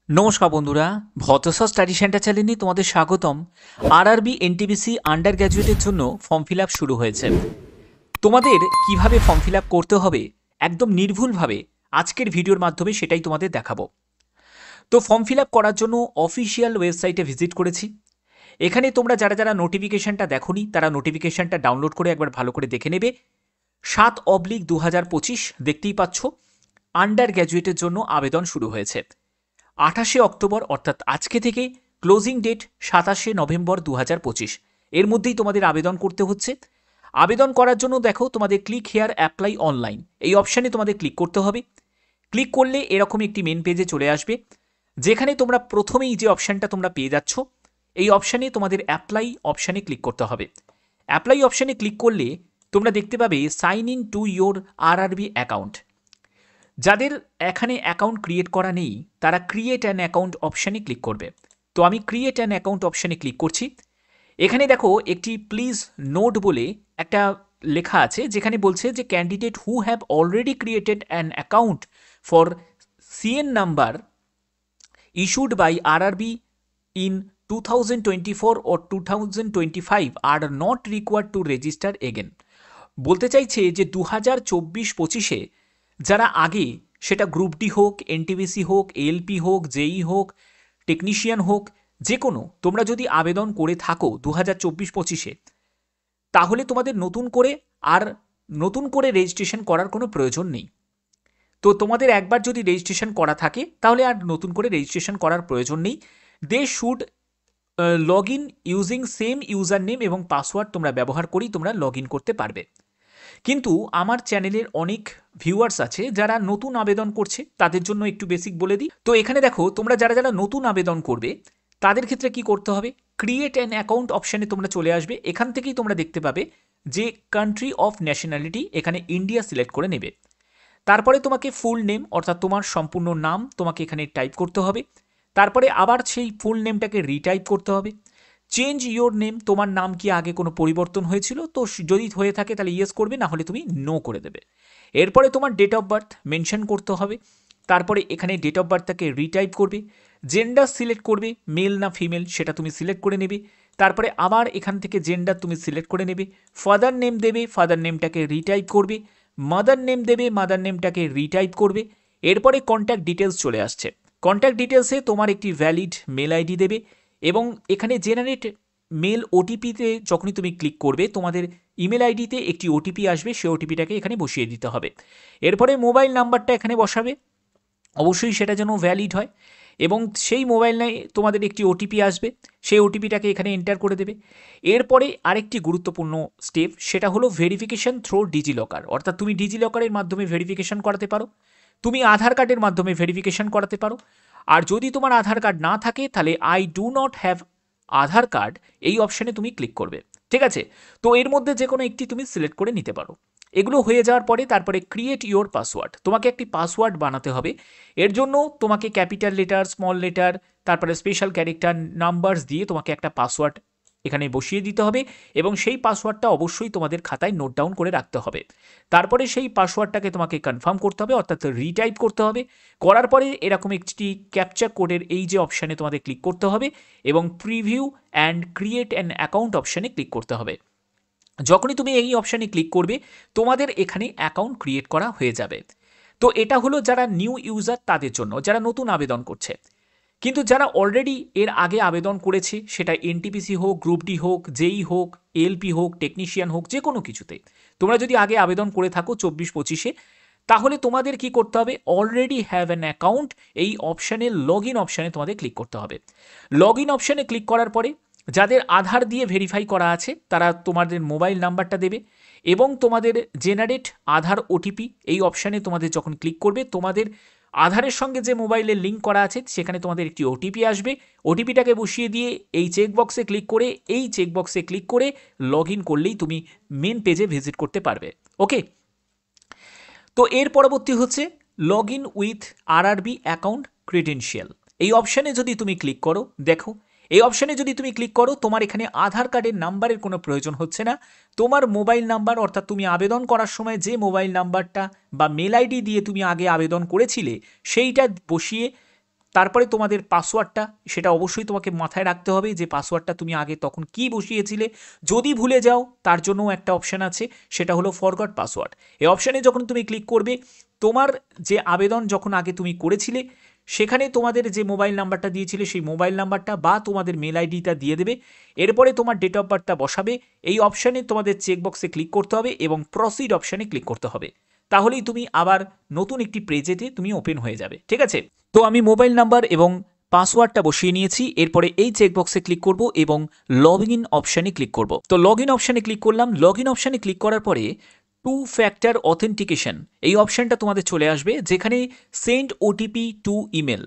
নমস্কার বন্ধুরা, ভতসা study centre চ্যানেলে তোমাদের স্বাগতম। আরআরবি এনটিপিসি আন্ডার গ্র্যাজুয়েটের জন্য ফর্ম ফিল আপ শুরু হয়েছে। তোমাদের কিভাবে ফর্ম ফিল আপ করতে হবে একদম নির্ভুলভাবে আজকের ভিডিওর মাধ্যমে সেটাই তোমাদের দেখাবো। তো ফর্ম ফিল আপ করার জন্য অফিসিয়াল ওয়েবসাইটে ভিজিট করেছি। এখানে তোমরা যারা যারা নোটিফিকেশনটা দেখোনি তারা নোটিফিকেশনটা ডাউনলোড করে একবার ভালো করে দেখে নেবে। 7/2025 দেখতেই পাচ্ছ, আন্ডার গ্র্যাজুয়েটের জন্য আবেদন শুরু হয়েছে। 28শে অক্টোবর অর্থাৎ আজকে থেকে ক্লোজিং ডেট 27শে নভেম্বর 2025, এর মধ্যেই তোমাদের আবেদন করতে হচ্ছে। আবেদন করার জন্য দেখো তোমাদের ক্লিক হেয়ার অ্যাপ্লাই অনলাইন এই অপশানে তোমাদের ক্লিক করতে হবে। ক্লিক করলে এরকম একটি মেন পেজে চলে আসবে, যেখানে তোমরা প্রথমেই যে অপশানটা তোমরা পেয়ে যাচ্ছ এই অপশানে তোমাদের অ্যাপ্লাই অপশানে ক্লিক করতে হবে। অ্যাপ্লাই অপশানে ক্লিক করলে তোমরা দেখতে পাবে sign in to your RRB account. যাদের এখানে অ্যাকাউন্ট ক্রিয়েট করা নেই তারা ক্রিয়েট অ্যান অ্যাকাউন্ট অপশানে ক্লিক করবে। তো আমি ক্রিয়েট অ্যান অ্যাকাউন্ট অপশানে ক্লিক করছি। এখানে দেখো একটি প্লিজ নোট বলে একটা লেখা আছে, যেখানে বলছে যে candidate who have already created an account for CN number issued by RRB in 2024 or 2025 are not required to register again. বলতে চাইছে যে 2024-25-এ যারা আগে, সেটা গ্রুপ ডি হোক, এনটিপিসি হোক, এএলপি হোক, জেই হোক, টেকনিশিয়ান হোক, যে কোনো তোমরা যদি আবেদন করে থাকো 2024-25-এ, তাহলে তোমাদের নতুন করে রেজিস্ট্রেশন করার কোনো প্রয়োজন নেই। তো তোমাদের একবার যদি রেজিস্ট্রেশন করা থাকে তাহলে আর নতুন করে রেজিস্ট্রেশন করার প্রয়োজন নেই। They should log in using same user name এবং পাসওয়ার্ড তোমরা ব্যবহার করেই তোমরা লগ ইন করতে পারবে। কিন্তু আমার চ্যানেলের অনেক ভিউয়ার্স আছে যারা নতুন আবেদন করছে, তাদের জন্য একটু বেসিক বলে দিই। তো এখানে দেখো তোমরা যারা যারা নতুন আবেদন করবে তাদের ক্ষেত্রে কি করতে হবে, ক্রিয়েট অ্যান অ্যাকাউন্ট অপশানে তোমরা চলে আসবে। এখান থেকেই তোমরা দেখতে পাবে যে কান্ট্রি অফ ন্যাশনালিটি, এখানে ইন্ডিয়া সিলেক্ট করে নেবে। তারপরে তোমাকে ফুল নেম অর্থাৎ তোমার সম্পূর্ণ নাম তোমাকে এখানে টাইপ করতে হবে। তারপরে আবার সেই ফুল নেমটাকে রিটাইপ করতে হবে। চেঞ্জ ইয়োর নেম, তোমার নাম কি আগে কোনো পরিবর্তন হয়েছিল, তো যদি হয়ে থাকে তাহলে ইয়েস করবে, না হলে তুমি নো করে দেবে। এরপরে তোমার ডেট অফ বার্থ মেনশন করতে হবে। তারপরে এখানে ডেট অফ বার্থটাকে রিটাইপ করবে। জেন্ডার সিলেক্ট করবে, মেল না ফিমেল সেটা তুমি সিলেক্ট করে নেবে। তারপরে আবার এখান থেকে জেন্ডার তুমি সিলেক্ট করে নেবে। ফাদার নেম দেবে, ফাদার নেমটাকে রিটাইপ করবে। মাদার নেম দেবে, মাদার নেমটাকে রিটাইপ করবে। এরপরে কন্ট্যাক্ট ডিটেলস চলে আসছে। কন্ট্যাক্ট ডিটেলসে তোমার একটি ভ্যালিড মেল আইডি দেবে এবং এখানে জেনারেট মেল ওটিপিতে যখনই তুমি ক্লিক করবে তোমাদের ইমেল আইডিতে একটি ওটিপি আসবে, সেই ওটিপিটাকে এখানে বসিয়ে দিতে হবে। এরপরে মোবাইল নাম্বারটা এখানে বসাবে, অবশ্যই সেটা যেন ভ্যালিড হয়, এবং সেই মোবাইলে তোমাদের একটি ওটিপি আসবে, সেই ওটিপিটাকে এখানে এন্টার করে দেবে। এরপরে আরেকটি গুরুত্বপূর্ণ স্টেপ, সেটা হলো ভেরিফিকেশন থ্রু ডিজিলকার, অর্থাৎ তুমি ডিজিলকারের মাধ্যমে ভেরিফিকেশন করাতে পারো, তুমি আধার কার্ডের মাধ্যমে ভেরিফিকেশন করাতে পারো। আর যদি তোমার আধার কার্ড না থাকে তাহলে I do not have Aadhaar card এই অপশানে তুমি ক্লিক করবে। ঠিক আছে, তো এর মধ্যে যে কোনো একটি তুমি সিলেক্ট করে নিতে পারো। এগুলো হয়ে যাওয়ার পরে তারপরে ক্রিয়েট ইওর পাসওয়ার্ড, তোমাকে একটি পাসওয়ার্ড বানাতে হবে। এর জন্য তোমাকে ক্যাপিটাল লেটার, স্মল লেটার, তারপরে স্পেশাল ক্যারেক্টার, নাম্বারস দিয়ে তোমাকে একটা পাসওয়ার্ড এখানে বসিয়ে দিতে হবে এবং সেই পাসওয়ার্ডটা অবশ্যই তোমাদের খাতায় নোট ডাউন করে রাখতে হবে। তারপরে সেই পাসওয়ার্ডটাকে তোমাকে কনফার্ম করতে হবে, অর্থাৎ রিটাইপ করতে হবে। করার পরে এরকম একটি ক্যাপচা কোডের এই যে অপশানে তোমাদের ক্লিক করতে হবে এবং preview and create an account অপশানে ক্লিক করতে হবে। যখনই তুমি এই অপশানে ক্লিক করবে তোমাদের এখানে অ্যাকাউন্ট ক্রিয়েট করা হয়ে যাবে। তো এটা হলো যারা নিউ ইউজার তাদের জন্য, যারা নতুন আবেদন করছে। কিন্তু যারা অলরেডি এর আগে আবেদন করেছে, সেটা এনটিপিসি হোক, গ্রুপ ডি হোক, জেই হোক, এলপি হোক, টেকনিশিয়ান হোক, যে কোনো কিছুতে তোমরা যদি আগে আবেদন করে থাকো 24-25-এ, তাহলে তোমাদের কি করতে হবে, অলরেডি হ্যাভ অ্যান অ্যাকাউন্ট এই অপশানে লগ ইন অপশানে তোমাদের ক্লিক করতে হবে। লগ ইন অপশানে ক্লিক করার পরে যাদের আধার দিয়ে ভেরিফাই করা আছে তারা তোমাদের মোবাইল নাম্বারটা দেবে এবং তোমাদের জেনারেট আধার ওটিপি এই অপশানে তোমাদের যখন ক্লিক করবে তোমাদের আধারের সঙ্গে যে মোবাইলের লিঙ্ক করা আছে সেখানে তোমাদের একটি ওটিপি আসবে। ওটিপিটাকে বসিয়ে দিয়ে এই চেকবক্সে ক্লিক করে লগ ইন করলেই তুমি মেন পেজে ভিজিট করতে পারবে। ওকে, তো এর পরবর্তী হচ্ছে log in with RRB account credential. এই অপশানে যদি তুমি ক্লিক করো, দেখো এই অপশানে যদি তুমি ক্লিক করো তোমার এখানে আধার কার্ডের নাম্বারের কোনো প্রয়োজন হচ্ছে না। তোমার মোবাইল নাম্বার, অর্থাৎ তুমি আবেদন করার সময় যে মোবাইল নাম্বারটা বা মেল আইডি দিয়ে তুমি আগে আবেদন করেছিলে সেইটা বসিয়ে তারপরে তোমাদের পাসওয়ার্ডটা সেটা অবশ্যই তোমাকে মাথায় রাখতে হবে যে পাসওয়ার্ডটা তুমি আগে তখন কি বসিয়েছিলে। যদি ভুলে যাও তার জন্যও একটা অপশান আছে, সেটা হলো ফরগট পাসওয়ার্ড। এই অপশানে যখন তুমি ক্লিক করবে, তোমার যে আবেদন যখন আগে তুমি করেছিলে সেখানে তোমাদের যে মোবাইল নাম্বারটা দিয়েছিলে সেই মোবাইল নাম্বারটা বা তোমাদের মেল আইডিটা দিয়ে দেবে। এরপরে তোমার ডেট অফ বার্থটা বসাবে। এই অপশানে তোমাদের চেকবক্সে ক্লিক করতে হবে এবং প্রসিড অপশানে ক্লিক করতে হবে। তাহলেই তুমি আবার নতুন একটি পেজেতে তুমি ওপেন হয়ে যাবে। ঠিক আছে, তো আমি মোবাইল নাম্বার এবং পাসওয়ার্ডটা বসিয়ে নিয়েছি। এরপরে এই চেকবক্সে ক্লিক করব এবং লগ ইন অপশানে ক্লিক করব। তো লগ ইন অপশানে ক্লিক করলাম। লগ ইন অপশানে ক্লিক করার পরে টু ফ্যাক্টর অথেন্টিকেশন এই অপশানটা তোমাদের চলে আসবে, যেখানে send OTP to email,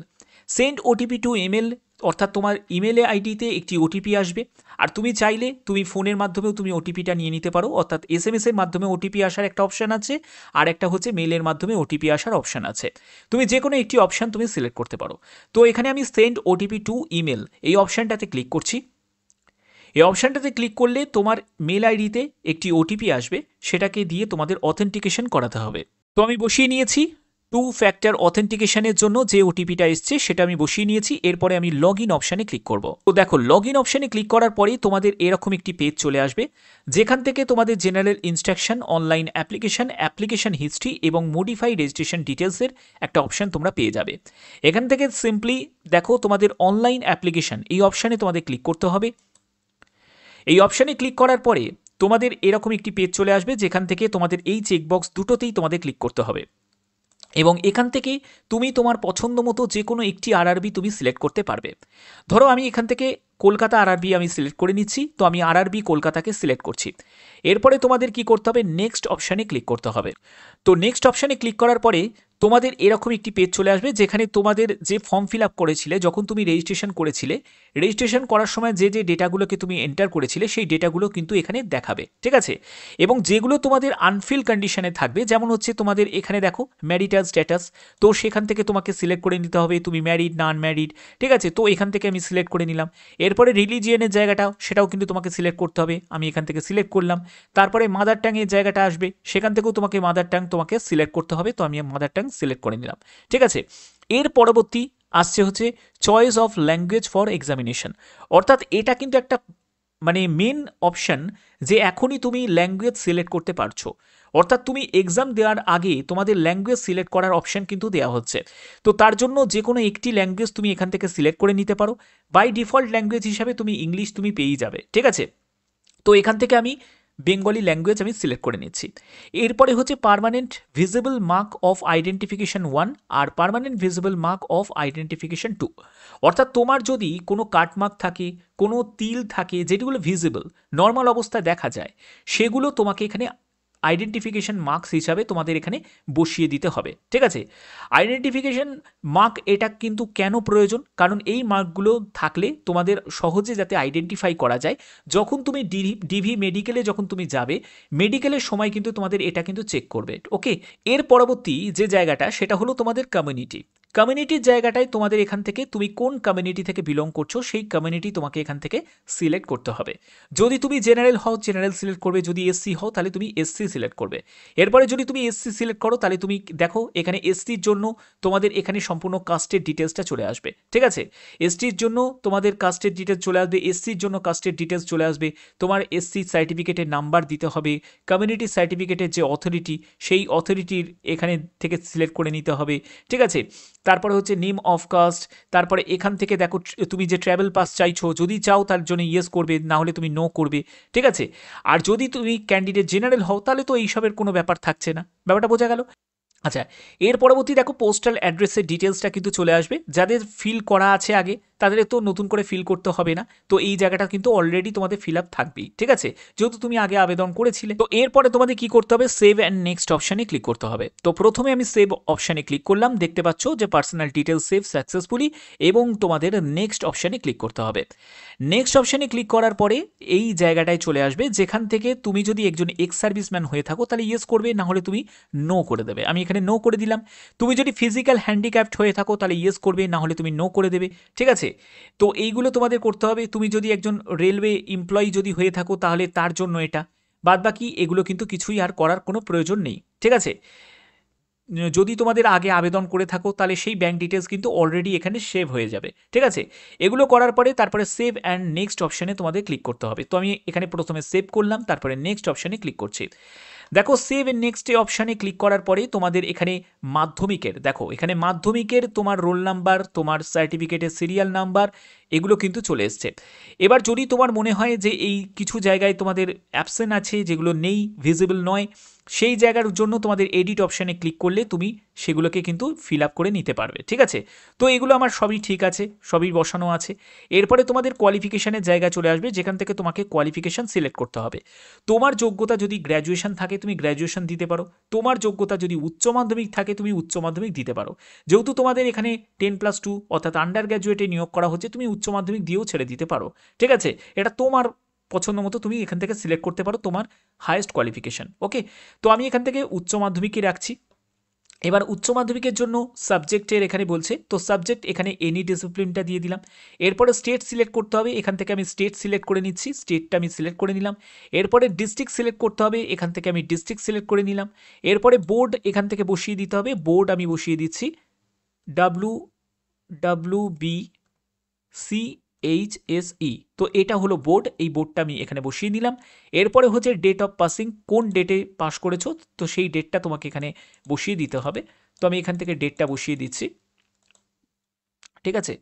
send OTP to email অর্থাৎ তোমার ইমেলে আইডিতে একটি ওটিপি আসবে। আর তুমি চাইলে তুমি ফোনের মাধ্যমেও তুমি ওটিপিটা নিয়ে নিতে পারো, অর্থাৎ এসএমএসের মাধ্যমে ওটিপি আসার একটা অপশান আছে, আর একটা হচ্ছে মেইলের মাধ্যমে ওটিপি আসার অপশান আছে। তুমি যে কোনো একটি অপশান তুমি সিলেক্ট করতে পারো। তো এখানে আমি সেন্ড ওটিপি টু ইমেল এই অপশানটাতে ক্লিক করছি। এই অপশানটাতে ক্লিক করলে তোমার মেল আইডিতে একটি ওটিপি আসবে, সেটাকে দিয়ে তোমাদের অথেন্টিকেশন করাতে হবে। তো আমি বসিয়ে নিয়েছি টু ফ্যাক্টর অথেন্টিকেশনের জন্য যে ওটিপিটা এসছে সেটা আমি বসিয়ে নিয়েছি। এরপরে আমি লগ ইন অপশানে ক্লিক করব। তো দেখো, লগ ইন অপশানে ক্লিক করার পরেই তোমাদের এরকম একটি পেজ চলে আসবে, যেখান থেকে তোমাদের general instruction, online application, application history এবং মডিফাই রেজিস্ট্রেশন ডিটেলসের একটা অপশান তোমরা পেয়ে যাবে। এখান থেকে সিম্পলি দেখো তোমাদের অনলাইন অ্যাপ্লিকেশন এই অপশানে তোমাদের ক্লিক করতে হবে। এই অপশানে ক্লিক করার পরে তোমাদের এরকম একটি পেজ চলে আসবে, যেখান থেকে তোমাদের এই চেকবক্স দুটোতেই তোমাদের ক্লিক করতে হবে এবং এখান থেকে তুমি তোমার পছন্দ মতো যে কোনো একটি আরআরবি তুমি সিলেক্ট করতে পারবে। ধরো আমি এখান থেকে কলকাতা আরআরবি আমি সিলেক্ট করে নিচ্ছি, তো আমি আরআরবি কলকাতাকে সিলেক্ট করছি। এরপরে তোমাদের কি করতে হবে, নেক্সট অপশানে ক্লিক করতে হবে। তো নেক্সট অপশানে ক্লিক করার পরে তোমাদের এরকম একটি পেজ চলে আসবে, যেখানে তোমাদের যে ফর্ম ফিল আপ করেছিলে যখন তুমি রেজিস্ট্রেশন করেছিলে, রেজিস্ট্রেশন করার সময় যে যে ডেটাগুলোকে তুমি এন্টার করেছিলে সেই ডেটাগুলো কিন্তু এখানে দেখাবে। ঠিক আছে, এবং যেগুলো তোমাদের আনফিল কন্ডিশনে থাকবে, যেমন হচ্ছে তোমাদের এখানে দেখো ম্যারিটাল স্ট্যাটাস, তো সেখান থেকে তোমাকে সিলেক্ট করে নিতে হবে তুমি ম্যারিড না আনম্যারিড। ঠিক আছে, তো এখান থেকে আমি সিলেক্ট করে নিলাম। এরপরে রিলিজিয়নের জায়গাটা সেটাও কিন্তু তোমাকে সিলেক্ট করতে হবে, আমি এখান থেকে সিলেক্ট করলাম। তারপরে মাদার টাংয়ের জায়গাটা আসবে, সেখান থেকেও তোমাকে মাদার টাং তোমাকে সিলেক্ট করতে হবে, তো আমি মাদার টাং সিলেক্ট করে নিলাম। ঠিক আছে, এর পরবর্তী আসছে হচ্ছে choice of language for examination, অর্থাৎ এটা কিন্তু একটা মানে মেন অপশন যে এখনই তুমি ল্যাঙ্গুয়েজ সিলেক্ট করতে পারছো, অর্থাৎ তুমি এক্সাম দেওয়ার আগে তোমাদের ল্যাঙ্গুয়েজ সিলেক্ট করার অপশন কিন্তু দেওয়া হচ্ছে। তো তার জন্য যে কোনো একটি ল্যাঙ্গুয়েজ তুমি এখান থেকে সিলেক্ট করে নিতে পারো। বাই ডিফল্ট ল্যাঙ্গুয়েজ হিসাবে তুমি ইংলিশ তুমি পেয়েই যাবে। ঠিক আছে, তো এখান থেকে আমি বেঙ্গলি ল্যাঙ্গুয়েজ আমি সিলেক্ট করে নিচ্ছি। এরপরে হচ্ছে permanent visible mark of identification 1 আর permanent visible mark of identification 2, অর্থাৎ তোমার যদি কোনো কাটমার্ক থাকে, কোনো তিল থাকে, যেগুলো ভিজিবল নর্মাল অবস্থায় দেখা যায়, সেগুলো তোমাকে এখানে আইডেন্টিফিকেশন মার্কস হিসাবে তোমাদের এখানে বসিয়ে দিতে হবে। ঠিক আছে, আইডেন্টিফিকেশন মার্ক এটা কিন্তু কেন প্রয়োজন, কারণ এই মার্কগুলো থাকলে তোমাদের সহজে যাতে আইডেন্টিফাই করা যায়, যখন তুমি ডিভি মেডিকেলে যখন তুমি যাবে, মেডিকেলের সময় কিন্তু তোমাদের এটা কিন্তু চেক করবে। ওকে, এর পরবর্তী যে জায়গাটা সেটা হলো তোমাদের কমিউনিটি। কমিউনিটির জায়গাটায় তোমাদের এখান থেকে তুমি কোন কমিউনিটি থেকে বিলং করছো সেই কমিউনিটি তোমাকে এখান থেকে সিলেক্ট করতে হবে। যদি তুমি জেনারেল হও জেনারেল সিলেক্ট করবে, যদি এসসি হও তাহলে তুমি এসসি সিলেক্ট করবে। এরপরে যদি তুমি এসসি সিলেক্ট করো তাহলে তুমি দেখো এখানে এসটির জন্য তোমাদের এখানে সম্পূর্ণ কাস্টের ডিটেলসটা চলে আসবে। ঠিক আছে, এসটির জন্য তোমাদের কাস্টের ডিটেলস চলে আসবে, এসসির জন্য কাস্টের ডিটেলস চলে আসবে, তোমার এসসি সার্টিফিকেটের নাম্বার দিতে হবে, কমিউনিটি সার্টিফিকেটের যে অথরিটি সেই অথরিটির এখানে থেকে সিলেক্ট করে নিতে হবে। ঠিক আছে, তারপরে হচ্ছে নেম অফ কাস্ট, তারপরে এখান থেকে দেখো তুমি যে ট্রাভেল পাস চাইছো, যদি চাও তার জন্য ইয়েস করবে, না হলে তুমি নো করবে। ঠিক আছে, আর যদি তুমি ক্যান্ডিডেট জেনারেল হও তাহলে তো এইসবের কোনো ব্যাপার থাকছে না। ব্যাপারটা বোঝা গেল? আচ্ছা, এর পরবর্তী দেখো পোস্টাল অ্যাড্রেসের ডিটেলসটা কিন্তু চলে আসবে। যাদের ফিল করা আছে আগে তাদের তো নতুন করে ফিল করতে হবে না, তো এই জায়গাটা কিন্তু অলরেডি তোমাদের ফিল আপ থাকবেই। ঠিক আছে, যেহেতু তুমি আগে আবেদন করেছিলে। তো এরপরে তোমাদের কি করতে হবে, সেভ অ্যান্ড নেক্সট অপশানে ক্লিক করতে হবে। তো প্রথমে আমি সেভ অপশানে ক্লিক করলাম, দেখতে পাচ্ছ যে পার্সোনাল ডিটেলস সেভ সাকসেসফুলি, এবং তোমাদের নেক্সট অপশানে ক্লিক করতে হবে। নেক্সট অপশানে ক্লিক করার পরে এই জায়গাটায় চলে আসবে, যেখান থেকে তুমি যদি একজন এক্স সার্ভিসম্যান হয়ে থাকো তাহলে ইয়েস করবে, না হলে তুমি নো করে দেবে। আমি এখানে নো করে দিলাম। তুমি যদি ফিজিক্যাল হ্যান্ডিক্যাপড হয়ে থাকো তাহলে ইয়েস করবে, না হলে তুমি নো করে দেবে। ঠিক আছে, তো এইগুলো তোমাদের করতে হবে। তুমি যদি একজন রেলওয়ে এমপ্লয়ি যদি হয়ে থাকো তাহলে তার জন্য এটা, বাদ বাকি এগুলো কিন্তু কিছুই আর করার কোনো প্রয়োজন নেই। ঠিক আছে, যদি তোমাদের আগে আবেদন করে থাকো তাহলে সেই ব্যাঙ্ক ডিটেলস কিন্তু অলরেডি এখানে সেভ হয়ে যাবে। ঠিক আছে, এগুলো করার পরে তারপরে সেভ অ্যান্ড নেক্সট অপশানে তোমাদের ক্লিক করতে হবে। তো আমি এখানে প্রথমে সেভ করলাম, তারপরে নেক্সট অপশানে ক্লিক করছি। দেখো সেভ এন্ড নেক্সট অপশানে ক্লিক করার পরে তোমাদের এখানে মাধ্যমিকের, দেখো এখানে মাধ্যমিকের তোমার রোল নাম্বার, তোমার সার্টিফিকেটের সিরিয়াল নাম্বার এগুলো কিন্তু চলে এসছে। এবার যদি তোমার মনে হয় যে এই কিছু জায়গায় তোমাদের অ্যাবসেন্ট আছে, যেগুলো নেই, ভিজিবল নয়, সেই জায়গার জন্য তোমাদের এডিট অপশানে ক্লিক করলে তুমি সেগুলোকে কিন্তু ফিল আপ করে নিতে পারবে। ঠিক আছে, তো এগুলো আমার সবই ঠিক আছে, সবই বসানো আছে। এরপরে তোমাদের কোয়ালিফিকেশানের জায়গা চলে আসবে, যেখান থেকে তোমাকে কোয়ালিফিকেশান সিলেক্ট করতে হবে। তোমার যোগ্যতা যদি গ্র্যাজুয়েশন থাকে তুমি গ্র্যাজুয়েশন দিতে পারো, তোমার যোগ্যতা যদি উচ্চ মাধ্যমিক থাকে তুমি উচ্চ মাধ্যমিক দিতে পারো। যেহেতু তোমাদের এখানে 10+2 অর্থাৎ আন্ডার গ্র্যাজুয়েটে নিয়োগ করা হচ্ছে, তুমি উচ্চ মাধ্যমিক দিয়েও ছেড়ে দিতে পারো। ঠিক আছে, এটা তোমার পছন্দ মতো তুমি এখান থেকে সিলেক্ট করতে পারো তোমার হায়েস্ট কোয়ালিফিকেশন। ওকে, তো আমি এখান থেকে উচ্চ মাধ্যমিকই রাখছি। এবার উচ্চ মাধ্যমিকের জন্য সাবজেক্টের এখানে বলছে, তো সাবজেক্ট এখানে এনি ডিসিপ্লিনটা দিয়ে দিলাম। এরপরে স্টেট সিলেক্ট করতে হবে, এখান থেকে আমি স্টেট সিলেক্ট করে নিচ্ছি, স্টেটটা আমি সিলেক্ট করে নিলাম। এরপরে ডিস্ট্রিক্ট সিলেক্ট করতে হবে, এখান থেকে আমি ডিস্ট্রিক্ট সিলেক্ট করে নিলাম। এরপরে বোর্ড এখান থেকে বসিয়ে দিতে হবে, বোর্ড আমি বসিয়ে দিচ্ছি WWBCHSE। তো এটা হলো বোর্ড, এই বোর্ডটা আমি এখানে বসিয়ে দিলাম। এরপরে হচ্ছে ডেট অফ পাসিং, কোন ডেটে পাস করেছো, তো সেই ডেটটা তোমাকে এখানে বসিয়ে দিতে হবে। তো আমি এখান থেকে ডেটটা বসিয়ে দিচ্ছি। ঠিক আছে,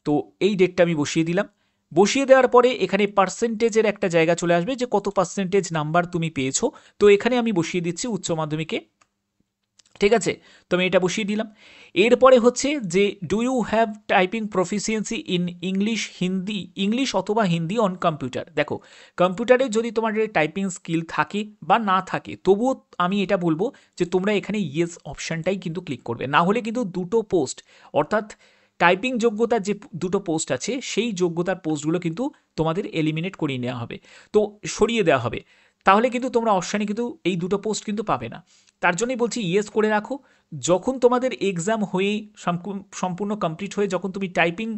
তো এই ডেটটা আমি বসিয়ে দিলাম। বসিয়ে দেওয়ার পরে এখানে পার্সেন্টেজের একটা জায়গা চলে আসবে যে কত পার্সেন্টেজ নাম্বার তুমি পেয়েছো। তো এখানে আমি বসিয়ে দিচ্ছি উচ্চ মাধ্যমিকে। ঠিক আছে, তো আমি এটা বসিয়ে দিলাম। এরপরে হচ্ছে যে do you have typing proficiency in English অথবা হিন্দি অন কম্পিউটার। দেখো কম্পিউটারে যদি তোমার টাইপিং স্কিল থাকে বা না থাকে, তবুও আমি এটা বলবো যে তোমরা এখানে ইয়েস অপশানটাই কিন্তু ক্লিক করবে, না হলে কিন্তু দুটো পোস্ট, অর্থাৎ টাইপিং যোগ্যতার যে দুটো পোস্ট আছে সেই যোগ্যতার পোস্টগুলো কিন্তু তোমাদের এলিমিনেট করিয়ে নেওয়া হবে, তো সরিয়ে দেওয়া হবে। তাহলে কিন্তু তোমরা অপশানে কিন্তু এই দুটো পোস্ট কিন্তু পাবে না। তার জন্যই বলছি ইয়েস করে রাখো। যখন তোমাদের এক্সাম হয়ে সম্পূর্ণ কমপ্লিট হয়ে যখন তুমি টাইপিং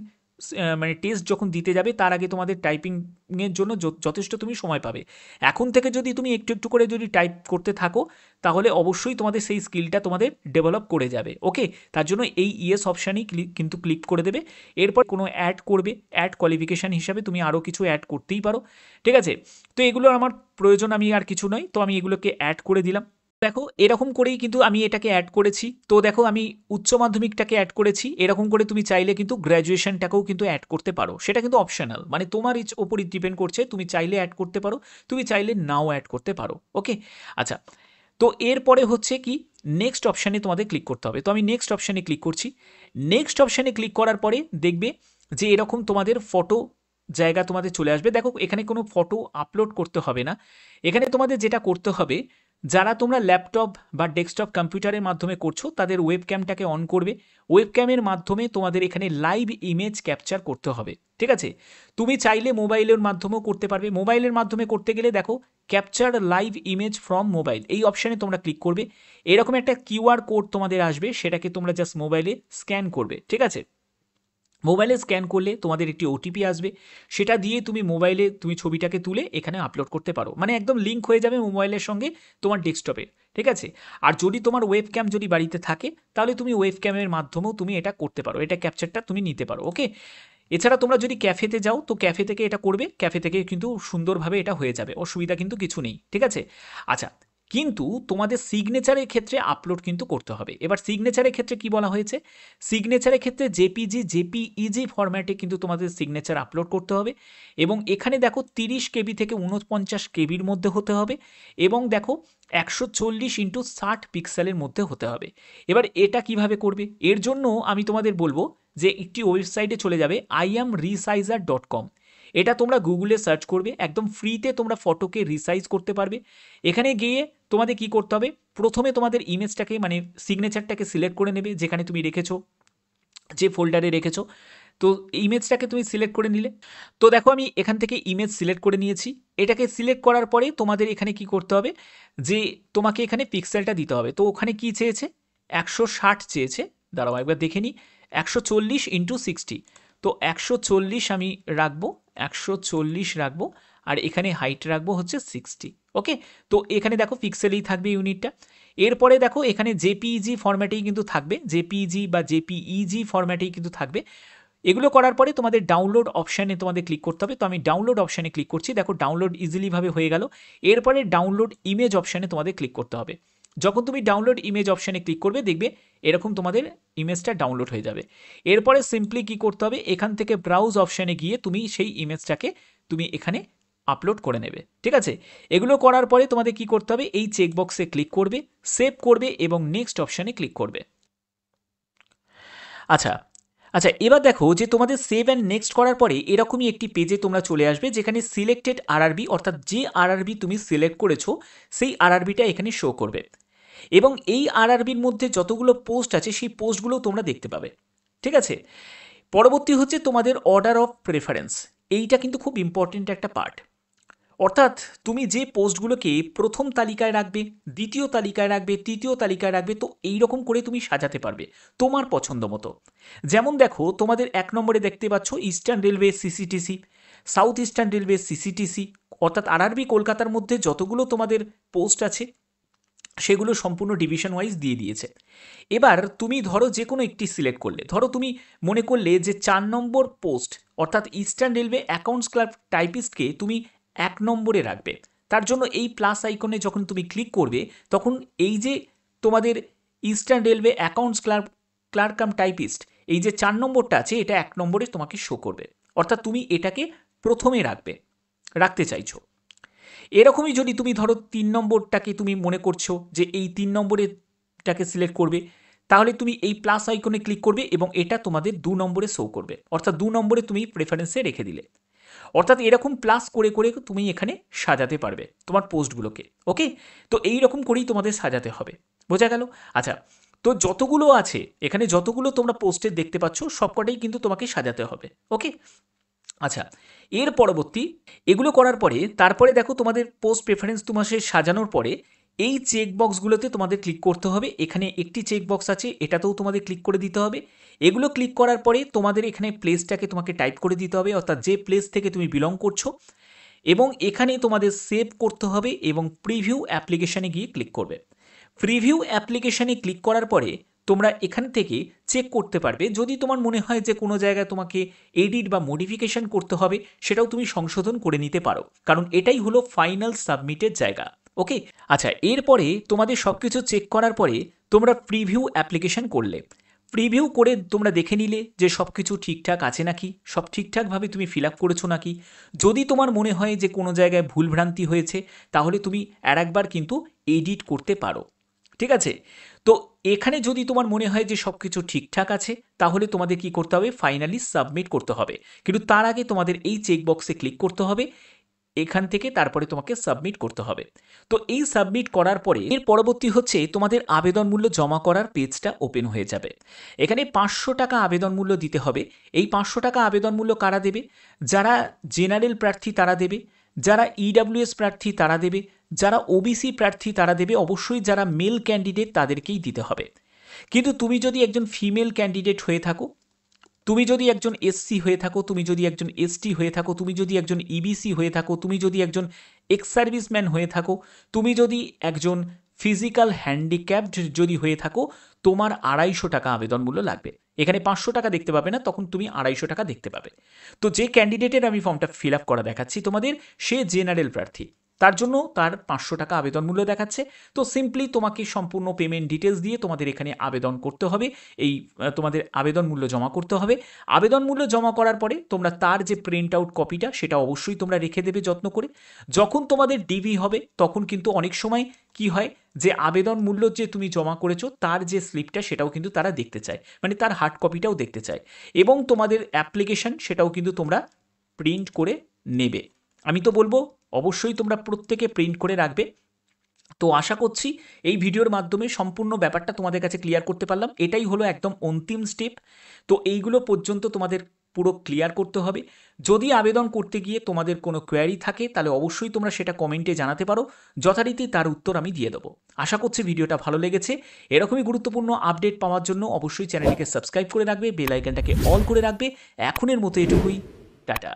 মানে টেস্ট যখন দিতে যাবে, তার আগে তোমাদের টাইপিংয়ের জন্য যথেষ্ট তুমি সময় পাবে। এখন থেকে যদি তুমি একটু একটু করে যদি টাইপ করতে থাকো, তাহলে অবশ্যই তোমাদের সেই স্কিলটা তোমাদের ডেভেলপ করে যাবে। ওকে, তার জন্য এই ইয়েস অপশানেই কিন্তু ক্লিক করে দেবে। এরপর কোনো অ্যাড করবে, অ্যাড কোয়ালিফিকেশান হিসাবে তুমি আরও কিছু অ্যাড করতেই পারো। ঠিক আছে, তো এগুলো আমার প্রয়োজন, আমি আর কিছু নয়, তো আমি এগুলোকে অ্যাড করে দিলাম। দেখো এরকম করেই কিন্তু আমি এটাকে অ্যাড করেছি। তো দেখো আমি উচ্চ মাধ্যমিকটাকে অ্যাড করেছি, এরকম করে তুমি চাইলে কিন্তু গ্র্যাজুয়েশনটাকেও কিন্তু অ্যাড করতে পারো, সেটা কিন্তু অপশনাল, মানে তোমার ওপরই ডিপেন্ড করছে, তুমি চাইলে অ্যাড করতে পারো, তুমি চাইলে নাও অ্যাড করতে পারো। ওকে, আচ্ছা, তো এরপরে হচ্ছে কি নেক্সট অপশানে তোমাদের ক্লিক করতে হবে। তো আমি নেক্সট অপশানে ক্লিক করছি। নেক্সট অপশানে ক্লিক করার পরে দেখবে যে এরকম তোমাদের ফটো জায়গা তোমাদের চলে আসবে। দেখো এখানে কোনো ফটো আপলোড করতে হবে না, এখানে তোমাদের যেটা করতে হবে, যারা তোমরা ল্যাপটপ বা ডেস্কটপ কম্পিউটারের মাধ্যমে করছো তাদের ওয়েবক্যামটাকে অন করবে। ওয়েবক্যামের মাধ্যমে তোমাদের এখানে লাইভ ইমেজ ক্যাপচার করতে হবে। ঠিক আছে, তুমি চাইলে মোবাইলের মাধ্যমেও করতে পারবে। মোবাইলের মাধ্যমে করতে গেলে দেখো capture live image from mobile, এই অপশানে তোমরা ক্লিক করবে। এরকম একটা কিউআর কোড তোমাদের আসবে, সেটাকে তোমরা জাস্ট মোবাইলে স্ক্যান করবে। ঠিক আছে, মোবাইলে স্ক্যান করলে তোমাদের একটি ওটিপি আসবে, সেটা দিয়ে তুমি মোবাইলে তুমি ছবিটাকে তুলে এখানে আপলোড করতে পারো, মানে একদম লিঙ্ক হয়ে যাবে মোবাইলের সঙ্গে তোমার ডেস্কটপে। ঠিক আছে, আর যদি তোমার ওয়েবক্যাম যদি বাড়িতে থাকে তাহলে তুমি ওয়েবক্যামের মাধ্যমেও তুমি এটা করতে পারো, এটা ক্যাপচারটা তুমি নিতে পারো। ওকে, এছাড়া তোমরা যদি ক্যাফেতে যাও তো ক্যাফে থেকে এটা করবে, ক্যাফে থেকে কিন্তু সুন্দরভাবে এটা হয়ে যাবে, অসুবিধা কিন্তু কিছু নেই। ঠিক আছে, আচ্ছা, কিন্তু তোমাদের সিগনেচারের ক্ষেত্রে আপলোড কিন্তু করতে হবে। এবার সিগনেচারের ক্ষেত্রে কি বলা হয়েছে, সিগনেচারের ক্ষেত্রে জেপিইজি ফরম্যাটে কিন্তু তোমাদের সিগনেচার আপলোড করতে হবে, এবং এখানে দেখো 30 কেবি থেকে 49 কেবির মধ্যে হতে হবে, এবং দেখো 140x60 পিক্সেলের মধ্যে হতে হবে। এবার এটা কিভাবে করবে, এর জন্য আমি তোমাদের বলবো যে একটি ওয়েবসাইটে চলে যাবে iamresizer.com। এটা তোমরা গুগলে সার্চ করবে, একদম ফ্রিতে তোমরা ফটোকে রিসাইজ করতে পারবে। এখানে গিয়ে তোমাদের কি করতে হবে, প্রথমে তোমাদের ইমেজটাকে মানে সিগনেচারটাকে সিলেক্ট করে নেবে, যেখানে তুমি রেখেছো, যে ফোল্ডারে রেখেছো, তো ইমেজটাকে তুমি সিলেক্ট করে নিলে। তো দেখো আমি এখান থেকে ইমেজ সিলেক্ট করে নিয়েছি। এটাকে সিলেক্ট করার পরে তোমাদের এখানে কি করতে হবে, যে তোমাকে এখানে পিক্সেলটা দিতে হবে। তো ওখানে কি চেয়েছে, 160 চেয়েছে, দাঁড়াও একবার দেখে নিই, 140x60। তো 140 আমি রাখবো, 140 রাখবো, আর এখানে হাইট রাখবো হচ্ছে 60। ওকে, তো এখানে দেখো পিক্সেলেই থাকবে ইউনিটটা। এরপরে দেখো এখানে জেপিইজি ফরম্যাটেই কিন্তু থাকবে, জেপিইজি বা জেপিইজি ফরম্যাটেই কিন্তু থাকবে। এগুলো করার পরে তোমাদের ডাউনলোড অপশানে তোমাদের ক্লিক করতে হবে। তো আমি ডাউনলোড অপশানে ক্লিক করছি, দেখো ডাউনলোড ইজিলিভাবে হয়ে গেল। এরপরে ডাউনলোড ইমেজ অপশানে তোমাদের ক্লিক করতে হবে। যখন তুমি ডাউনলোড ইমেজ অপশানে ক্লিক করবে দেখবে এরকম তোমাদের ইমেজটা ডাউনলোড হয়ে যাবে। এরপরে সিম্পলি কি করতে হবে, এখান থেকে ব্রাউজ অপশানে গিয়ে তুমি সেই ইমেজটাকে তুমি এখানে আপলোড করে নেবে। ঠিক আছে, এগুলো করার পরে তোমাদের কি করতে হবে, এই চেকবক্সে ক্লিক করবে, সেভ করবে এবং নেক্সট অপশানে ক্লিক করবে। আচ্ছা, এবার দেখো যে তোমাদের সেভ অ্যান্ড নেক্সট করার পরে এরকমই একটি পেজে তোমরা চলে আসবে, যেখানে সিলেক্টেড আরআরবি অর্থাৎ যে আরআরবি তুমি সিলেক্ট করেছো সেই আরআরবিটা এখানে শো করবে এবং এই আরআরবির মধ্যে যতগুলো পোস্ট আছে সেই পোস্টগুলো তোমরা দেখতে পাবে। ঠিক আছে, পরবর্তী হচ্ছে তোমাদের অর্ডার অফ প্রেফারেন্স। এইটা কিন্তু খুব ইম্পর্টেন্ট একটা পার্ট, অর্থাৎ তুমি যে পোস্টগুলোকে প্রথম তালিকায় রাখবে, দ্বিতীয় তালিকায় রাখবে, তৃতীয় তালিকায় রাখবে, তো এই রকম করে তুমি সাজাতে পারবে তোমার পছন্দ মতো। যেমন দেখো তোমাদের 1 নম্বরে দেখতে পাচ্ছ eastern railway CCTC, south eastern railway CCTC, অর্থাৎ আরআরবি কলকাতার মধ্যে যতগুলো তোমাদের পোস্ট আছে সেগুলো সম্পূর্ণ ডিভিশন ওয়াইজ দিয়ে দিয়েছে। এবার তুমি ধরো যে কোনো একটি সিলেক্ট করলে, ধরো তুমি মনে করলে যে 4 নম্বর পোস্ট অর্থাৎ ইস্টার্ন রেলওয়ে অ্যাকাউন্টস ক্লার্ক টাইপিস্টকে তুমি 1 নম্বরে রাখবে। তার জন্য এই প্লাস আইকনে যখন তুমি ক্লিক করবে তখন এই যে তোমাদের Eastern Railway accounts clerk cum typist এই যে 4 নম্বরটা আছে এটা 1 নম্বরে তোমাকে শো করবে, অর্থাৎ তুমি এটাকে প্রথমে রাখতে চাইছো। এরকমই যদি তুমি ধরো 3 নম্বরটাকে তুমি মনে করছো যে এই 3 নম্বরেরটাকে সিলেক্ট করবে, তাহলে তুমি এই প্লাস আইকনে ক্লিক করবে এবং এটা তোমাদের 2 নম্বরে শো করবে, অর্থাৎ 2 নম্বরে তুমি প্রেফারেন্সে রেখে দিলে। অর্থাৎ এরকম প্লাস করে করে তুমি এখানে সাজাতে পারবে তোমার পোস্টগুলোকে। ওকে, তো এই রকম করেই তোমাদের সাজাতে হবে, বোঝা গেল? আচ্ছা, তো যতগুলো আছে এখানে, যতগুলো তোমরা পোস্টের দেখতে পাচ্ছ সবকটাই কিন্তু তোমাকে সাজাতে হবে। ওকে, আচ্ছা, এর পরবর্তী এগুলো করার পরে তারপরে দেখো তোমাদের পোস্ট প্রেফারেন্স তোমাদের সাজানোর পরে এই চেকবক্সগুলোতে তোমাদের ক্লিক করতে হবে। এখানে একটি চেকবক্স আছে, এটাতেও তোমাদের ক্লিক করে দিতে হবে। এগুলো ক্লিক করার পরে তোমাদের এখানে প্লেসটাকে তোমাকে টাইপ করে দিতে হবে, অর্থাৎ যে প্লেস থেকে তুমি বিলং করছো, এবং এখানে তোমাদের সেভ করতে হবে এবং প্রিভিউ অ্যাপ্লিকেশানে গিয়ে ক্লিক করবে। প্রিভিউ অ্যাপ্লিকেশানে ক্লিক করার পরে তোমরা এখান থেকে চেক করতে পারবে, যদি তোমার মনে হয় যে কোনো জায়গায় তোমাকে এডিট বা মডিফিকেশান করতে হবে সেটাও তুমি সংশোধন করে নিতে পারো, কারণ এটাই হলো ফাইনাল সাবমিটের জায়গা। ওকে, আচ্ছা, এরপরে তোমাদের সব কিছু চেক করার পরে তোমরা প্রিভিউ অ্যাপ্লিকেশান করলে, প্রিভিউ করে তোমরা দেখে নিলে যে সব কিছু ঠিকঠাক আছে নাকি, সব ঠিকঠাকভাবে তুমি ফিল আপ করেছো নাকি। যদি তোমার মনে হয় যে কোনো জায়গায় ভুলভ্রান্তি হয়েছে তাহলে তুমি আরেকবার কিন্তু এডিট করতে পারো। ঠিক আছে, তো এখানে যদি তোমার মনে হয় যে সব কিছু ঠিকঠাক আছে তাহলে তোমাদের কি করতে হবে, ফাইনালি সাবমিট করতে হবে। কিন্তু তার আগে তোমাদের এই চেকবক্সে ক্লিক করতে হবে, এখান থেকে তারপরে তোমাকে সাবমিট করতে হবে। তো এই সাবমিট করার পরে এর পরবর্তী হচ্ছে তোমাদের আবেদন মূল্য জমা করার পেজটা ওপেন হয়ে যাবে। এখানে 500 টাকা আবেদন মূল্য দিতে হবে। এই 500 টাকা আবেদন মূল্য কারা দেবে? যারা জেনারেল প্রার্থী তারা দেবে, যারা ইডাব্লিউএস প্রার্থী তারা দেবে, যারা ওবিসি প্রার্থী তারা দেবে, অবশ্যই যারা মেল ক্যান্ডিডেট তাদেরকেই দিতে হবে। কিন্তু তুমি যদি একজন ফিমেল ক্যান্ডিডেট হয়ে থাকো, তুমি যদি একজন এসসি হয়ে থাকো, তুমি যদি একজন এসটি হয়ে থাকো, তুমি যদি একজন ইবিসি হয়ে থাকো, তুমি যদি একজন এক্স সার্ভিসম্যান হয়ে থাকো, তুমি যদি একজন ফিজিক্যাল হ্যান্ডিক্যাপড যদি হয়ে থাকো, তোমার 250 টাকা আবেদন মূল্য লাগবে। এখানে 500 টাকা দেখতে পাবে না, তখন তুমি 250 টাকা দেখতে পাবে। তো যে ক্যান্ডিডেটের আমি ফর্মটা ফিল আপ করা দেখাচ্ছি তোমাদের, সে জেনারেল প্রার্থী, তার জন্য তার 500 টাকা আবেদন মূল্য দেখাচ্ছে। তো সিম্পলি তোমাকে সম্পূর্ণ পেমেন্ট ডিটেলস দিয়ে তোমাদের এখানে আবেদন করতে হবে, এই তোমাদের আবেদন মূল্য জমা করতে হবে। আবেদন মূল্য জমা করার পরে তোমরা তার যে প্রিন্ট আউট কপিটা সেটা অবশ্যই তোমরা রেখে দেবে যত্ন করে। যখন তোমাদের ডিভি হবে তখন কিন্তু অনেক সময় কি হয় যে আবেদন মূল্য যে তুমি জমা করেছো তার যে স্লিপটা সেটাও কিন্তু তারা দেখতে চায়, মানে তার হার্ড কপিটাও দেখতে চায়, এবং তোমাদের অ্যাপ্লিকেশন সেটাও কিন্তু তোমরা প্রিন্ট করে নেবে। আমি তো বলবো অবশ্যই তোমরা প্রত্যেকে প্রিন্ট করে রাখবে। তো আশা করছি এই ভিডিওর মাধ্যমে সম্পূর্ণ ব্যাপারটা তোমাদের কাছে ক্লিয়ার করতে পারলাম। এটাই হলো একদম অন্তিম স্টেপ। তো এইগুলো পর্যন্ত তোমাদের পুরো ক্লিয়ার করতে হবে। যদি আবেদন করতে গিয়ে তোমাদের কোনো কোয়ারি থাকে তাহলে অবশ্যই তোমরা সেটা কমেন্টে জানাতে পারো, যথারীতি তার উত্তর আমি দিয়ে দেবো। আশা করছি ভিডিওটা ভালো লেগেছে। এরকমই গুরুত্বপূর্ণ আপডেট পাওয়ার জন্য অবশ্যই চ্যানেলটিকে সাবস্ক্রাইব করে রাখবে, বেল আইকনটাকে অল করে রাখবে। এখনের মতো এটুকুই, টাটা।